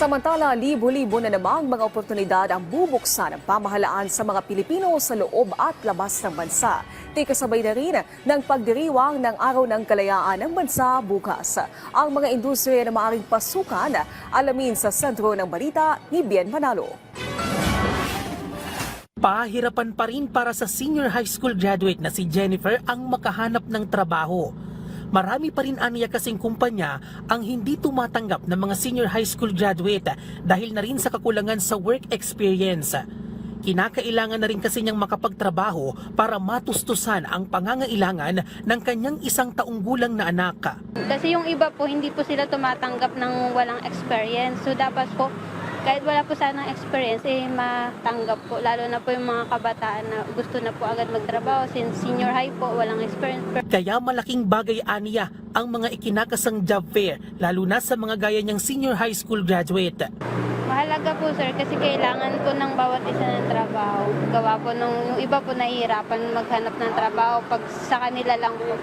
Samantala, libo-libo na namang mga oportunidad ang bubuksan ng pamahalaan sa mga Pilipino sa loob at labas ng bansa. Kasabay na rin ng pagdiriwang ng Araw ng Kalayaan ng Bansa bukas. Ang mga industriya na maaaring pasukan, alamin sa sentro ng balita ni Bien Manalo. Pahirapan pa rin para sa senior high school graduate na si Jennifer ang makahanap ng trabaho. Marami pa rin aniya kasing kumpanya ang hindi tumatanggap ng mga senior high school graduate dahil na rin sa kakulangan sa work experience. Kinakailangan na rin kasi niyang makapagtrabaho para matustusan ang pangangailangan ng kanyang 1 taong gulang na anak. Kasi yung iba po, hindi po sila tumatanggap ng walang experience. So dapat po, kahit wala po sanang experience, matanggap po. Lalo na po yung mga kabataan na gusto na po agad magtrabaho. Since senior high po, walang experience. Kaya malaking bagay aniya ang mga ikinakasang job fair, lalo na sa mga gaya niyang senior high school graduate. Mahalaga po sir, kasi kailangan po ng bawat isa ng trabaho. Gawa po yung iba po nahihirapan maghanap ng trabaho pag sa kanila lang po.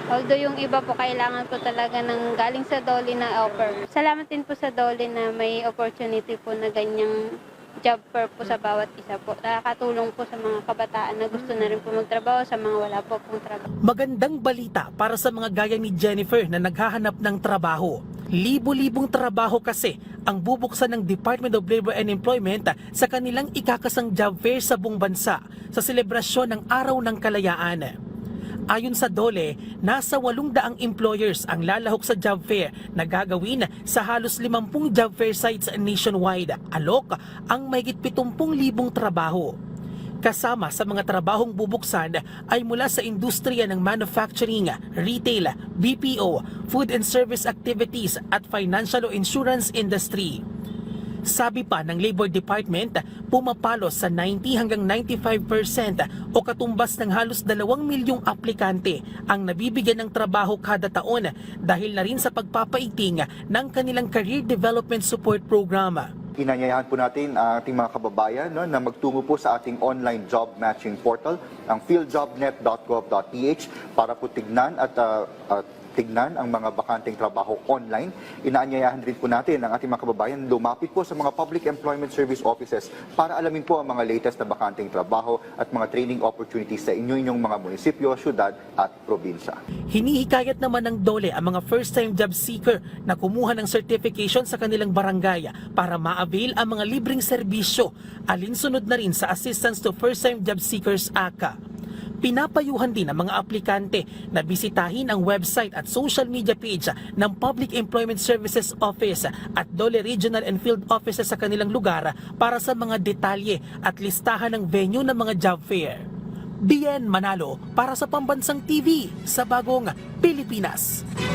Although yung iba po kailangan po talaga ng galing sa DOLE na offer. Salamat din po sa DOLE na may opportunity po na ganyang job fair po sa bawat isa po. Nakakatulong po sa mga kabataan na gusto na rin po magtrabaho, sa mga wala po pong trabaho. Magandang balita para sa mga gaya ni Jennifer na naghahanap ng trabaho. Libo-libong trabaho kasi ang bubuksan ng Department of Labor and Employment sa kanilang ikakasang job fair sa buong bansa sa selebrasyon ng Araw ng Kalayaan. Ayon sa DOLE, nasa 800 employers ang lalahok sa job fair na gagawin sa halos 50 job fair sites nationwide. Alok ang mahigit 70,000 trabaho. Kasama sa mga trabahong bubuksan ay mula sa industriya ng manufacturing, retail, BPO, food and service activities at financial o insurance industry. Sabi pa ng Labor Department, pumapalo sa 90 hanggang 95% o katumbas ng halos 2 milyong aplikante ang nabibigyan ng trabaho kada taon dahil na rin sa pagpapaigting ng kanilang Career Development Support Program. Inanyayahan po natin ang ating mga kababayan na magtungo po sa ating online job matching portal, ang fieldjobnet.gov.ph para po tignan ang mga bakanteng trabaho online. Inaanyayahan rin po natin ang ating mga kababayan lumapit po sa mga Public Employment Service Offices para alamin po ang mga latest na bakanteng trabaho at mga training opportunities sa inyong mga munisipyo, syudad at probinsya. Hinihikayat naman ng DOLE ang mga first-time job seeker na kumuha ng certification sa kanilang barangay para ma-avail ang mga libreng serbisyo, alinsunod na rin sa Assistance to First-Time Job Seekers ACA. Pinapayuhan din ang mga aplikante na bisitahin ang website at social media page ng Public Employment Services Office at DOLE Regional and Field Offices sa kanilang lugar para sa mga detalye at listahan ng venue ng mga job fair. Bien Manalo para sa Pambansang TV sa Bagong Pilipinas.